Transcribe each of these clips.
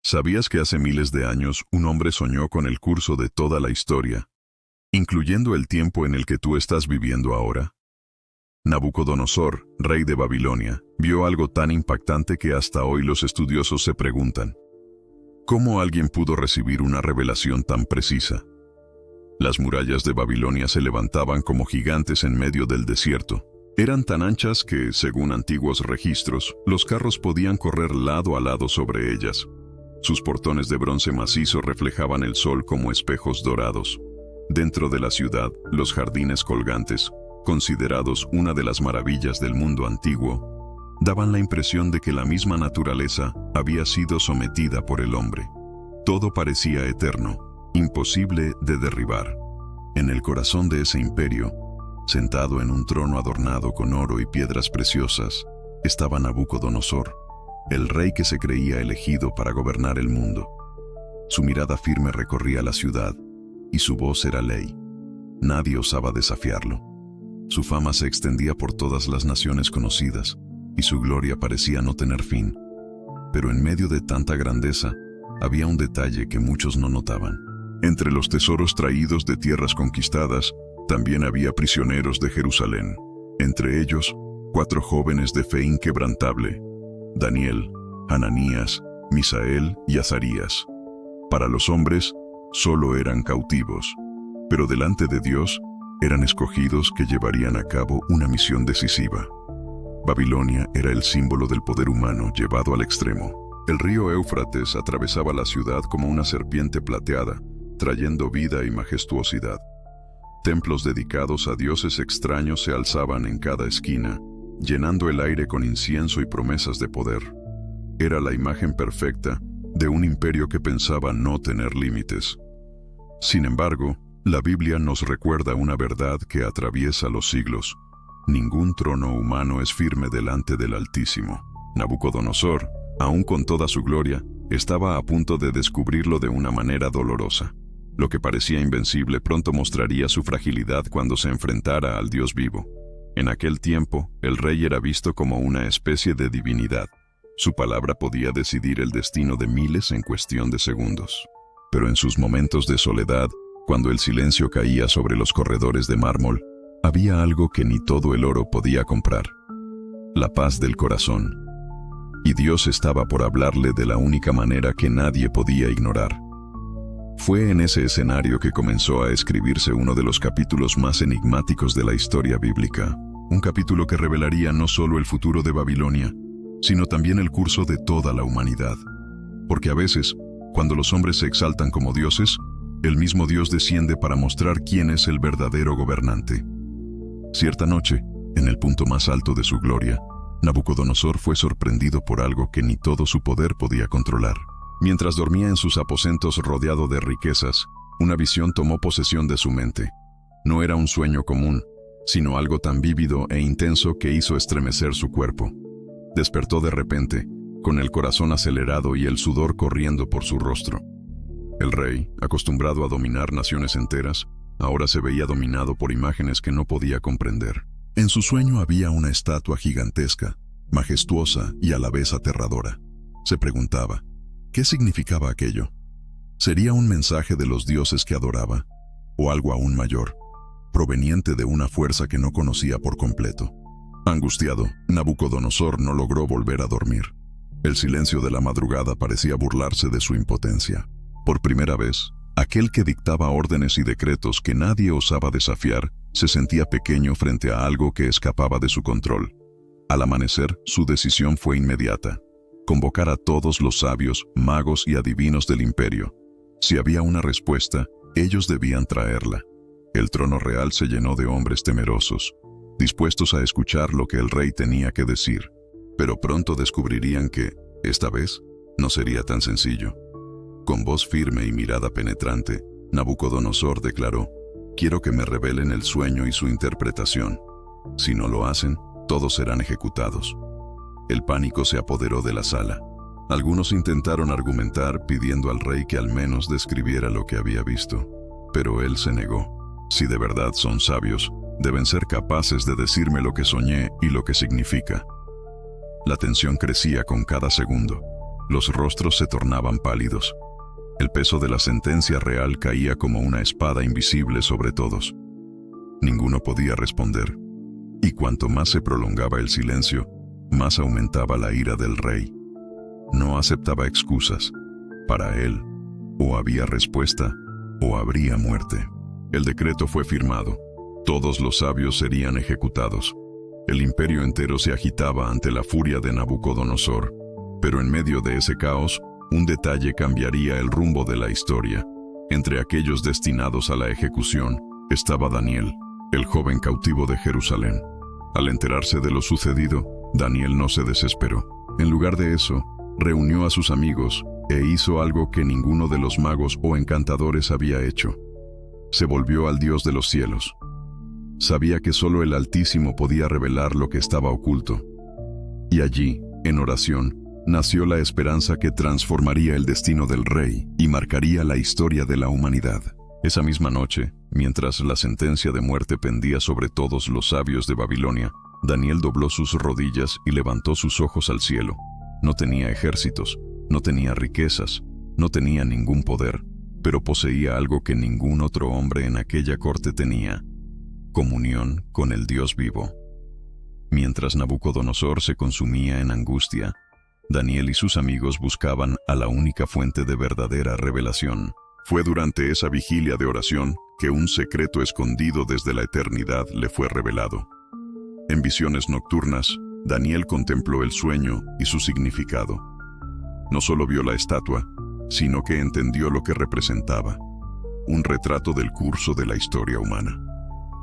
¿Sabías que hace miles de años un hombre soñó con el curso de toda la historia, incluyendo el tiempo en el que tú estás viviendo ahora? Nabucodonosor, rey de Babilonia, vio algo tan impactante que hasta hoy los estudiosos se preguntan: ¿cómo alguien pudo recibir una revelación tan precisa? Las murallas de Babilonia se levantaban como gigantes en medio del desierto. Eran tan anchas que, según antiguos registros, los carros podían correr lado a lado sobre ellas. Sus portones de bronce macizo reflejaban el sol como espejos dorados. Dentro de la ciudad, los jardines colgantes, considerados una de las maravillas del mundo antiguo, daban la impresión de que la misma naturaleza había sido sometida por el hombre. Todo parecía eterno, imposible de derribar. En el corazón de ese imperio, sentado en un trono adornado con oro y piedras preciosas, estaba Nabucodonosor, el rey que se creía elegido para gobernar el mundo. Su mirada firme recorría la ciudad, y su voz era ley. Nadie osaba desafiarlo. Su fama se extendía por todas las naciones conocidas, y su gloria parecía no tener fin. Pero en medio de tanta grandeza, había un detalle que muchos no notaban. Entre los tesoros traídos de tierras conquistadas, también había prisioneros de Jerusalén. Entre ellos, 4 jóvenes de fe inquebrantable: Daniel, Ananías, Misael y Azarías. Para los hombres, solo eran cautivos, pero delante de Dios, eran escogidos que llevarían a cabo una misión decisiva. Babilonia era el símbolo del poder humano llevado al extremo. El río Éufrates atravesaba la ciudad como una serpiente plateada, trayendo vida y majestuosidad. Templos dedicados a dioses extraños se alzaban en cada esquina, llenando el aire con incienso y promesas de poder. Era la imagen perfecta de un imperio que pensaba no tener límites. Sin embargo, la Biblia nos recuerda una verdad que atraviesa los siglos: ningún trono humano es firme delante del Altísimo. Nabucodonosor, aun con toda su gloria, estaba a punto de descubrirlo de una manera dolorosa. Lo que parecía invencible pronto mostraría su fragilidad cuando se enfrentara al Dios vivo. En aquel tiempo, el rey era visto como una especie de divinidad. Su palabra podía decidir el destino de miles en cuestión de segundos. Pero en sus momentos de soledad, cuando el silencio caía sobre los corredores de mármol, había algo que ni todo el oro podía comprar: la paz del corazón. Y Dios estaba por hablarle de la única manera que nadie podía ignorar. Fue en ese escenario que comenzó a escribirse uno de los capítulos más enigmáticos de la historia bíblica. Un capítulo que revelaría no solo el futuro de Babilonia, sino también el curso de toda la humanidad. Porque a veces, cuando los hombres se exaltan como dioses, el mismo Dios desciende para mostrar quién es el verdadero gobernante. Cierta noche, en el punto más alto de su gloria, Nabucodonosor fue sorprendido por algo que ni todo su poder podía controlar. Mientras dormía en sus aposentos rodeado de riquezas, una visión tomó posesión de su mente. No era un sueño común, sino algo tan vívido e intenso que hizo estremecer su cuerpo. Despertó de repente, con el corazón acelerado y el sudor corriendo por su rostro. El rey, acostumbrado a dominar naciones enteras, ahora se veía dominado por imágenes que no podía comprender. En su sueño había una estatua gigantesca, majestuosa y a la vez aterradora. Se preguntaba, ¿qué significaba aquello? ¿Sería un mensaje de los dioses que adoraba? ¿O algo aún mayor, proveniente de una fuerza que no conocía por completo? Angustiado, Nabucodonosor no logró volver a dormir. El silencio de la madrugada parecía burlarse de su impotencia. Por primera vez, aquel que dictaba órdenes y decretos que nadie osaba desafiar, se sentía pequeño frente a algo que escapaba de su control. Al amanecer, su decisión fue inmediata: convocar a todos los sabios, magos y adivinos del imperio. Si había una respuesta, ellos debían traerla. El trono real se llenó de hombres temerosos, dispuestos a escuchar lo que el rey tenía que decir. Pero pronto descubrirían que, esta vez, no sería tan sencillo. Con voz firme y mirada penetrante, Nabucodonosor declaró: «Quiero que me revelen el sueño y su interpretación. Si no lo hacen, todos serán ejecutados». El pánico se apoderó de la sala. Algunos intentaron argumentar pidiendo al rey que al menos describiera lo que había visto, pero él se negó. Si de verdad son sabios, deben ser capaces de decirme lo que soñé y lo que significa. La tensión crecía con cada segundo. Los rostros se tornaban pálidos. El peso de la sentencia real caía como una espada invisible sobre todos. Ninguno podía responder, y cuanto más se prolongaba el silencio, más aumentaba la ira del rey. No aceptaba excusas. Para él, o había respuesta, o habría muerte. El decreto fue firmado. Todos los sabios serían ejecutados. El imperio entero se agitaba ante la furia de Nabucodonosor, pero en medio de ese caos, un detalle cambiaría el rumbo de la historia. Entre aquellos destinados a la ejecución estaba Daniel, el joven cautivo de Jerusalén. Al enterarse de lo sucedido, Daniel no se desesperó. En lugar de eso, reunió a sus amigos e hizo algo que ninguno de los magos o encantadores había hecho. Se volvió al Dios de los cielos. Sabía que solo el Altísimo podía revelar lo que estaba oculto. Y allí, en oración, nació la esperanza que transformaría el destino del rey y marcaría la historia de la humanidad. Esa misma noche, mientras la sentencia de muerte pendía sobre todos los sabios de Babilonia, Daniel dobló sus rodillas y levantó sus ojos al cielo. No tenía ejércitos, no tenía riquezas, no tenía ningún poder, pero poseía algo que ningún otro hombre en aquella corte tenía: comunión con el Dios vivo. Mientras Nabucodonosor se consumía en angustia, Daniel y sus amigos buscaban a la única fuente de verdadera revelación. Fue durante esa vigilia de oración que un secreto escondido desde la eternidad le fue revelado. En visiones nocturnas, Daniel contempló el sueño y su significado. No solo vio la estatua, sino que entendió lo que representaba: un retrato del curso de la historia humana.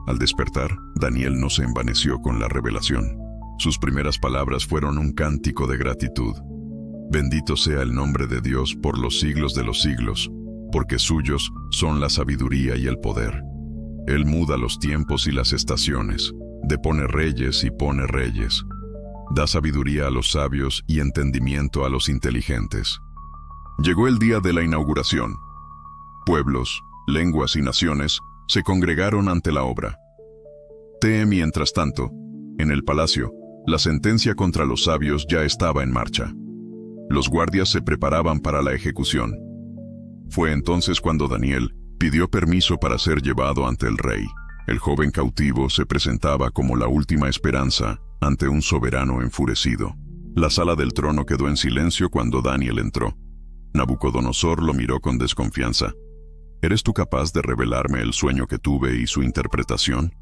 Al despertar, Daniel no se envaneció con la revelación. Sus primeras palabras fueron un cántico de gratitud. Bendito sea el nombre de Dios por los siglos de los siglos, porque suyos son la sabiduría y el poder. Él muda los tiempos y las estaciones, depone reyes y pone reyes. Da sabiduría a los sabios y entendimiento a los inteligentes. Llegó el día de la inauguración. Pueblos, lenguas y naciones se congregaron ante la obra. Mientras tanto, en el palacio, la sentencia contra los sabios ya estaba en marcha. Los guardias se preparaban para la ejecución. Fue entonces cuando Daniel pidió permiso para ser llevado ante el rey. El joven cautivo se presentaba como la última esperanza ante un soberano enfurecido. La sala del trono quedó en silencio cuando Daniel entró. Nabucodonosor lo miró con desconfianza. ¿Eres tú capaz de revelarme el sueño que tuve y su interpretación?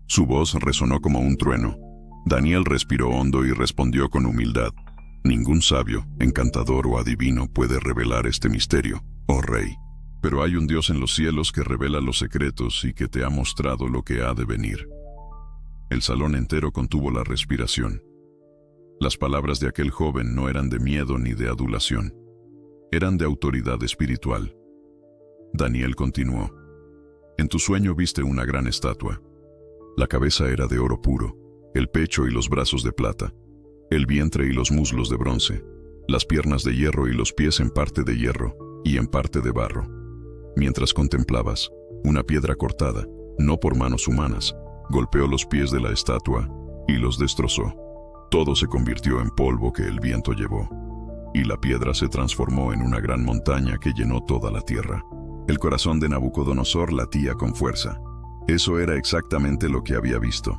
Su voz resonó como un trueno. Daniel respiró hondo y respondió con humildad: Ningún sabio, encantador o adivino puede revelar este misterio, oh rey. Pero hay un Dios en los cielos que revela los secretos y que te ha mostrado lo que ha de venir. El salón entero contuvo la respiración. Las palabras de aquel joven no eran de miedo ni de adulación. Eran de autoridad espiritual. Daniel continuó: En tu sueño viste una gran estatua. La cabeza era de oro puro, el pecho y los brazos de plata, el vientre y los muslos de bronce, las piernas de hierro y los pies en parte de hierro y en parte de barro. Mientras contemplabas, una piedra cortada, no por manos humanas, golpeó los pies de la estatua y los destrozó. Todo se convirtió en polvo que el viento llevó, y la piedra se transformó en una gran montaña que llenó toda la tierra. El corazón de Nabucodonosor latía con fuerza. Eso era exactamente lo que había visto.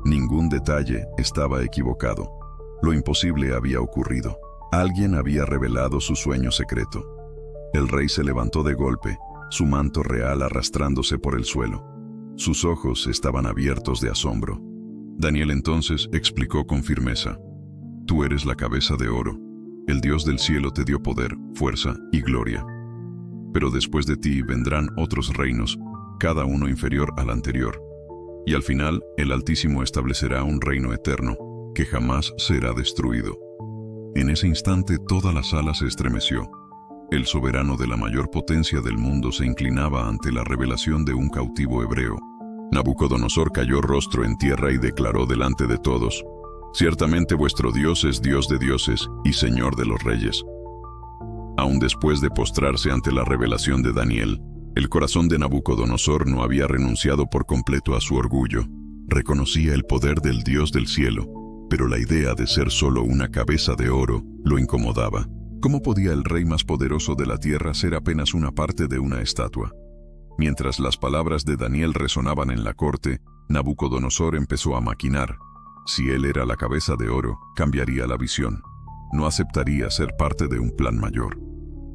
Ningún detalle estaba equivocado. Lo imposible había ocurrido. Alguien había revelado su sueño secreto. El rey se levantó de golpe, su manto real arrastrándose por el suelo. Sus ojos estaban abiertos de asombro. Daniel entonces explicó con firmeza: Tú eres la cabeza de oro. El Dios del cielo te dio poder, fuerza y gloria. Pero después de ti vendrán otros reinos, cada uno inferior al anterior. Y al final, el Altísimo establecerá un reino eterno, que jamás será destruido. En ese instante toda la sala se estremeció. El soberano de la mayor potencia del mundo se inclinaba ante la revelación de un cautivo hebreo. Nabucodonosor cayó rostro en tierra y declaró delante de todos: Ciertamente vuestro Dios es Dios de dioses y Señor de los reyes. Aun después de postrarse ante la revelación de Daniel, el corazón de Nabucodonosor no había renunciado por completo a su orgullo. Reconocía el poder del Dios del cielo, pero la idea de ser solo una cabeza de oro lo incomodaba. ¿Cómo podía el rey más poderoso de la tierra ser apenas una parte de una estatua? Mientras las palabras de Daniel resonaban en la corte, Nabucodonosor empezó a maquinar. Si él era la cabeza de oro, cambiaría la visión. No aceptaría ser parte de un plan mayor.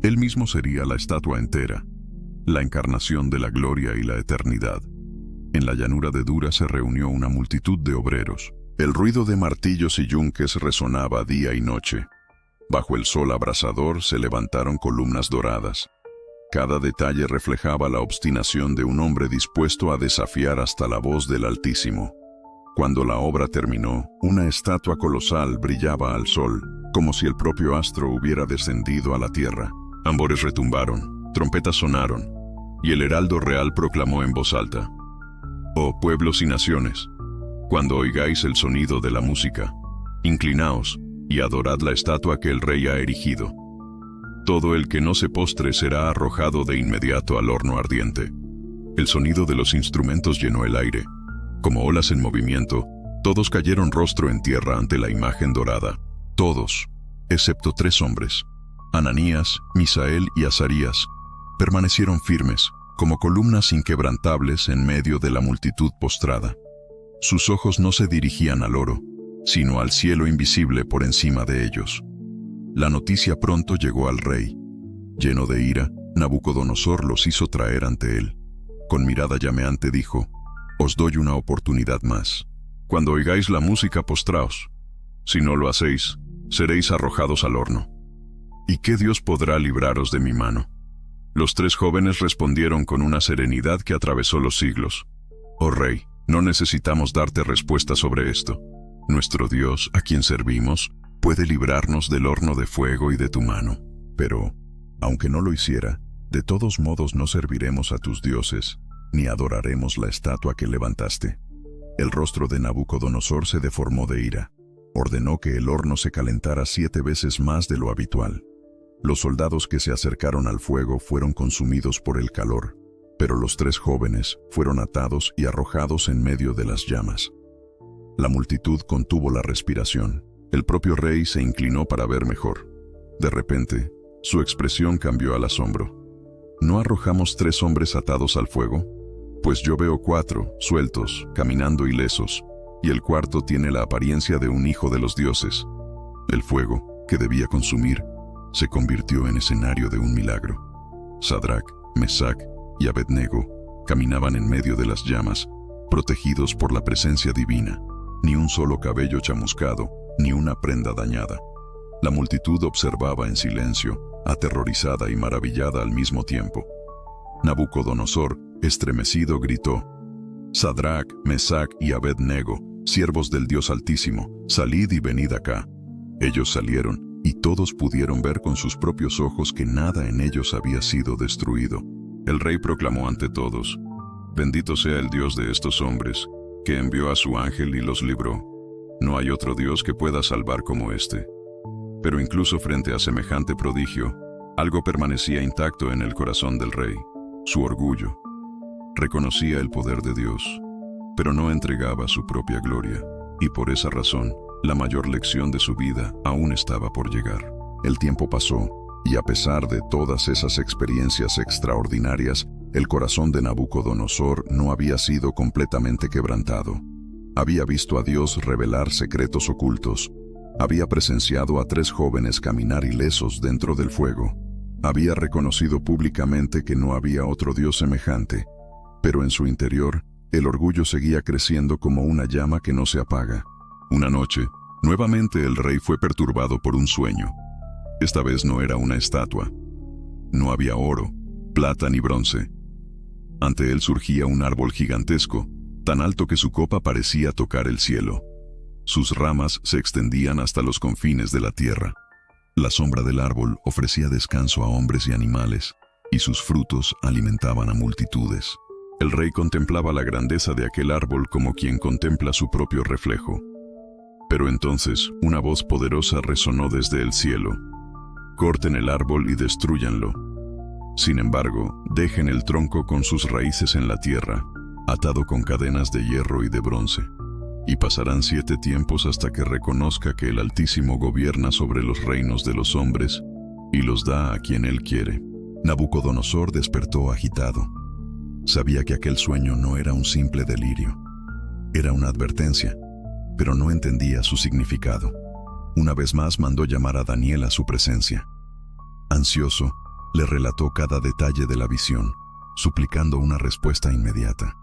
Él mismo sería la estatua entera, la encarnación de la gloria y la eternidad. En la llanura de Dura se reunió una multitud de obreros. El ruido de martillos y yunques resonaba día y noche. Bajo el sol abrasador se levantaron columnas doradas. Cada detalle reflejaba la obstinación de un hombre dispuesto a desafiar hasta la voz del Altísimo. Cuando la obra terminó, una estatua colosal brillaba al sol, como si el propio astro hubiera descendido a la tierra. Tambores retumbaron, trompetas sonaron, y el heraldo real proclamó en voz alta: «Oh pueblos y naciones, cuando oigáis el sonido de la música, inclinaos y adorad la estatua que el rey ha erigido. Todo el que no se postre será arrojado de inmediato al horno ardiente». El sonido de los instrumentos llenó el aire. Como olas en movimiento, todos cayeron rostro en tierra ante la imagen dorada. Todos, excepto 3 hombres, Ananías, Misael y Azarías, permanecieron firmes, como columnas inquebrantables en medio de la multitud postrada. Sus ojos no se dirigían al oro, sino al cielo invisible por encima de ellos. La noticia pronto llegó al rey. Lleno de ira, Nabucodonosor los hizo traer ante él. Con mirada llameante dijo: «Os doy una oportunidad más. Cuando oigáis la música, postraos. Si no lo hacéis, seréis arrojados al horno. ¿Y qué Dios podrá libraros de mi mano?». Los 3 jóvenes respondieron con una serenidad que atravesó los siglos: «Oh rey, no necesitamos darte respuesta sobre esto. Nuestro Dios, a quien servimos, puede librarnos del horno de fuego y de tu mano. Pero, aunque no lo hiciera, de todos modos no serviremos a tus dioses, ni adoraremos la estatua que levantaste». El rostro de Nabucodonosor se deformó de ira. Ordenó que el horno se calentara 7 veces más de lo habitual. Los soldados que se acercaron al fuego fueron consumidos por el calor, pero los 3 jóvenes fueron atados y arrojados en medio de las llamas. La multitud contuvo la respiración. El propio rey se inclinó para ver mejor. De repente, su expresión cambió al asombro. ¿No arrojamos 3 hombres atados al fuego? Pues yo veo 4, sueltos, caminando ilesos, y el cuarto tiene la apariencia de un hijo de los dioses. El fuego, que debía consumir, se convirtió en escenario de un milagro. Sadrac, Mesac y Abednego caminaban en medio de las llamas, protegidos por la presencia divina. Ni un solo cabello chamuscado, ni una prenda dañada. La multitud observaba en silencio, aterrorizada y maravillada al mismo tiempo. Nabucodonosor, estremecido, gritó: «Sadrac, Mesac y Abednego, siervos del Dios Altísimo, salid y venid acá». Ellos salieron, y todos pudieron ver con sus propios ojos que nada en ellos había sido destruido. El rey proclamó ante todos: «Bendito sea el Dios de estos hombres, que envió a su ángel y los libró. No hay otro Dios que pueda salvar como este». Pero incluso frente a semejante prodigio, algo permanecía intacto en el corazón del rey: su orgullo. Reconocía el poder de Dios, pero no entregaba su propia gloria, y por esa razón, la mayor lección de su vida aún estaba por llegar. El tiempo pasó, y a pesar de todas esas experiencias extraordinarias, el corazón de Nabucodonosor no había sido completamente quebrantado. Había visto a Dios revelar secretos ocultos. Había presenciado a 3 jóvenes caminar ilesos dentro del fuego. Había reconocido públicamente que no había otro Dios semejante. Pero en su interior, el orgullo seguía creciendo como una llama que no se apaga. Una noche, nuevamente el rey fue perturbado por un sueño. Esta vez no era una estatua. No había oro, plata ni bronce. Ante él surgía un árbol gigantesco, tan alto que su copa parecía tocar el cielo. Sus ramas se extendían hasta los confines de la tierra. La sombra del árbol ofrecía descanso a hombres y animales, y sus frutos alimentaban a multitudes. El rey contemplaba la grandeza de aquel árbol como quien contempla su propio reflejo. Pero entonces una voz poderosa resonó desde el cielo: «Corten el árbol y destrúyanlo. Sin embargo, dejen el tronco con sus raíces en la tierra, atado con cadenas de hierro y de bronce. Y pasarán 7 tiempos hasta que reconozca que el Altísimo gobierna sobre los reinos de los hombres y los da a quien Él quiere. Nabucodonosor despertó agitado. Sabía que aquel sueño no era un simple delirio. Era una advertencia, pero no entendía su significado. Una vez más mandó llamar a Daniel a su presencia. Ansioso, le relató cada detalle de la visión, suplicando una respuesta inmediata.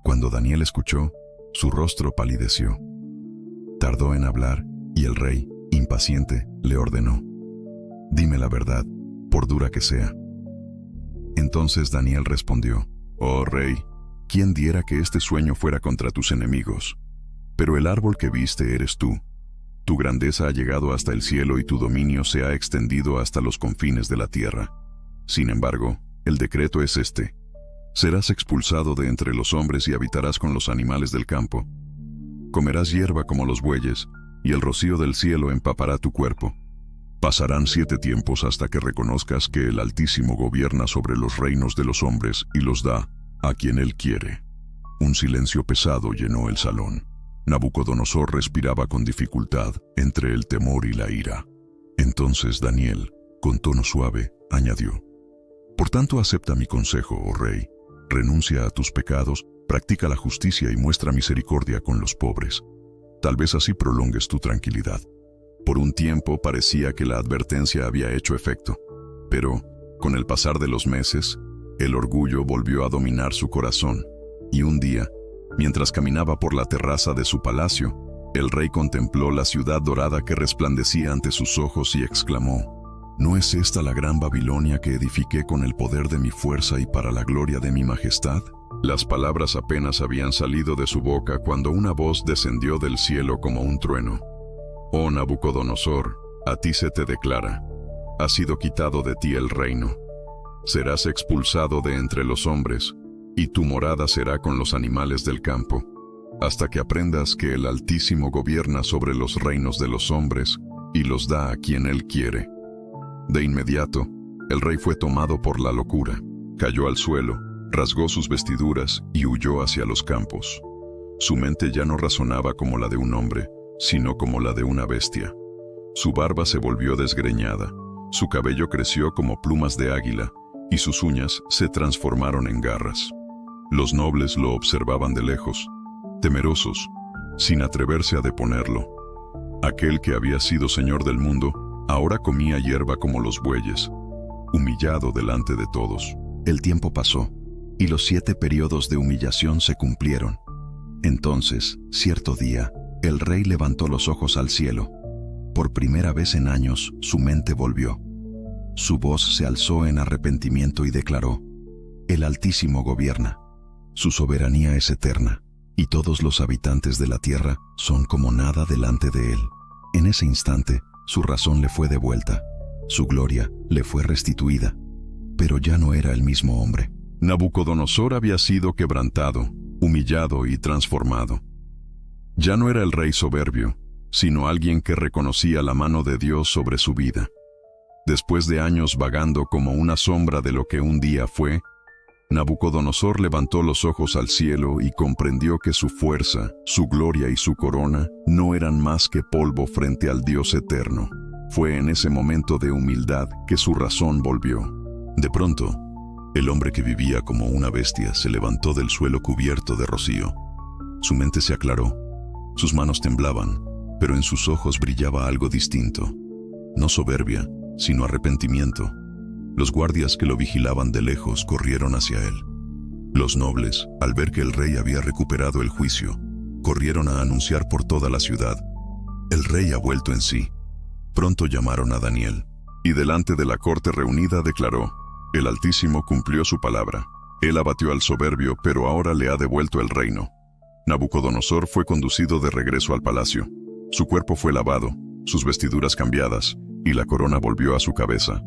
Cuando Daniel escuchó, su rostro palideció. Tardó en hablar, y el rey, impaciente, le ordenó: «Dime la verdad, por dura que sea». Entonces Daniel respondió: «Oh rey, ¿quién diera que este sueño fuera contra tus enemigos? Pero el árbol que viste eres tú. Tu grandeza ha llegado hasta el cielo y tu dominio se ha extendido hasta los confines de la tierra. Sin embargo, el decreto es este: serás expulsado de entre los hombres y habitarás con los animales del campo. Comerás hierba como los bueyes, y el rocío del cielo empapará tu cuerpo. Pasarán 7 tiempos hasta que reconozcas que el Altísimo gobierna sobre los reinos de los hombres y los da a quien Él quiere». Un silencio pesado llenó el salón. Nabucodonosor respiraba con dificultad entre el temor y la ira. Entonces Daniel, con tono suave, añadió: «Por tanto acepta mi consejo, oh rey. Renuncia a tus pecados, practica la justicia y muestra misericordia con los pobres. Tal vez así prolongues tu tranquilidad». Por un tiempo parecía que la advertencia había hecho efecto, pero, con el pasar de los meses, el orgullo volvió a dominar su corazón, y un día, mientras caminaba por la terraza de su palacio, el rey contempló la ciudad dorada que resplandecía ante sus ojos y exclamó: «¿No es esta la gran Babilonia que edifiqué con el poder de mi fuerza y para la gloria de mi majestad?». Las palabras apenas habían salido de su boca cuando una voz descendió del cielo como un trueno: «Oh Nabucodonosor, a ti se te declara: ha sido quitado de ti el reino. Serás expulsado de entre los hombres, y tu morada será con los animales del campo, hasta que aprendas que el Altísimo gobierna sobre los reinos de los hombres y los da a quien Él quiere». De inmediato, el rey fue tomado por la locura, cayó al suelo, rasgó sus vestiduras y huyó hacia los campos. Su mente ya no razonaba como la de un hombre, sino como la de una bestia. Su barba se volvió desgreñada, su cabello creció como plumas de águila, y sus uñas se transformaron en garras. Los nobles lo observaban de lejos, temerosos, sin atreverse a deponerlo. Aquel que había sido señor del mundo, ahora comía hierba como los bueyes, humillado delante de todos. El tiempo pasó, y los 7 periodos de humillación se cumplieron. Entonces, cierto día, el rey levantó los ojos al cielo. Por primera vez en años, su mente volvió. Su voz se alzó en arrepentimiento y declaró: «El Altísimo gobierna. Su soberanía es eterna, y todos los habitantes de la tierra son como nada delante de Él». En ese instante, su razón le fue devuelta, su gloria le fue restituida, pero ya no era el mismo hombre. Nabucodonosor había sido quebrantado, humillado y transformado. Ya no era el rey soberbio, sino alguien que reconocía la mano de Dios sobre su vida. Después de años vagando como una sombra de lo que un día fue, Nabucodonosor levantó los ojos al cielo y comprendió que su fuerza, su gloria y su corona no eran más que polvo frente al Dios eterno. Fue en ese momento de humildad que su razón volvió. De pronto, el hombre que vivía como una bestia se levantó del suelo cubierto de rocío. Su mente se aclaró, sus manos temblaban, pero en sus ojos brillaba algo distinto. No soberbia, sino arrepentimiento. Los guardias que lo vigilaban de lejos corrieron hacia él. Los nobles, al ver que el rey había recuperado el juicio, corrieron a anunciar por toda la ciudad: «El rey ha vuelto en sí». Pronto llamaron a Daniel, y delante de la corte reunida declaró: «El Altísimo cumplió su palabra. Él abatió al soberbio, pero ahora le ha devuelto el reino». Nabucodonosor fue conducido de regreso al palacio. Su cuerpo fue lavado, sus vestiduras cambiadas, y la corona volvió a su cabeza.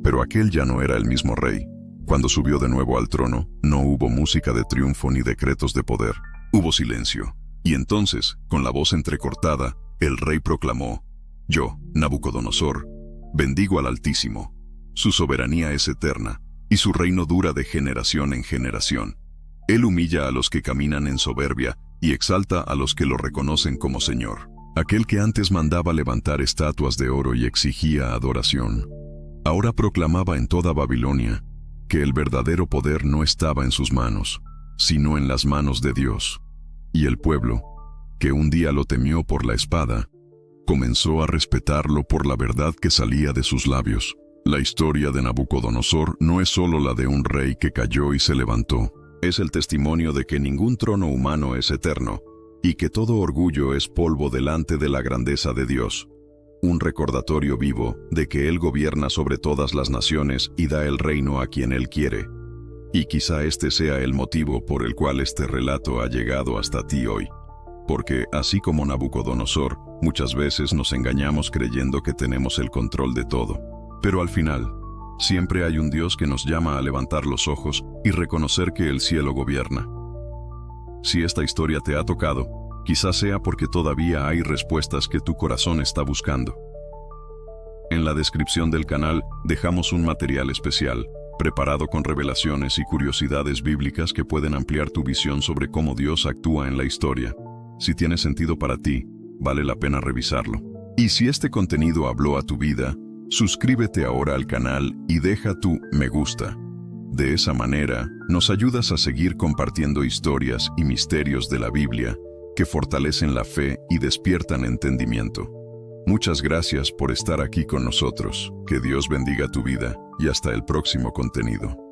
Pero aquel ya no era el mismo rey. Cuando subió de nuevo al trono, no hubo música de triunfo ni decretos de poder. Hubo silencio. Y entonces, con la voz entrecortada, el rey proclamó: «Yo, Nabucodonosor, bendigo al Altísimo. Su soberanía es eterna, y su reino dura de generación en generación. Él humilla a los que caminan en soberbia y exalta a los que lo reconocen como Señor. Aquel que antes mandaba levantar estatuas de oro y exigía adoración, Ahora proclamaba en toda Babilonia que el verdadero poder no estaba en sus manos, sino en las manos de Dios. Y el pueblo, que un día lo temió por la espada, comenzó a respetarlo por la verdad que salía de sus labios. La historia de Nabucodonosor no es solo la de un rey que cayó y se levantó. Es el testimonio de que ningún trono humano es eterno y que todo orgullo es polvo delante de la grandeza de Dios. Un recordatorio vivo de que Él gobierna sobre todas las naciones y da el reino a quien Él quiere. Y quizá este sea el motivo por el cual este relato ha llegado hasta ti hoy. Porque, así como Nabucodonosor, muchas veces nos engañamos creyendo que tenemos el control de todo. Pero al final, siempre hay un Dios que nos llama a levantar los ojos y reconocer que el cielo gobierna. Si esta historia te ha tocado, quizás sea porque todavía hay respuestas que tu corazón está buscando. En la descripción del canal dejamos un material especial, preparado con revelaciones y curiosidades bíblicas que pueden ampliar tu visión sobre cómo Dios actúa en la historia. Si tiene sentido para ti, vale la pena revisarlo. Y si este contenido habló a tu vida, suscríbete ahora al canal y deja tu me gusta. De esa manera, nos ayudas a seguir compartiendo historias y misterios de la Biblia que fortalecen la fe y despiertan entendimiento. Muchas gracias por estar aquí con nosotros. Que Dios bendiga tu vida y hasta el próximo contenido.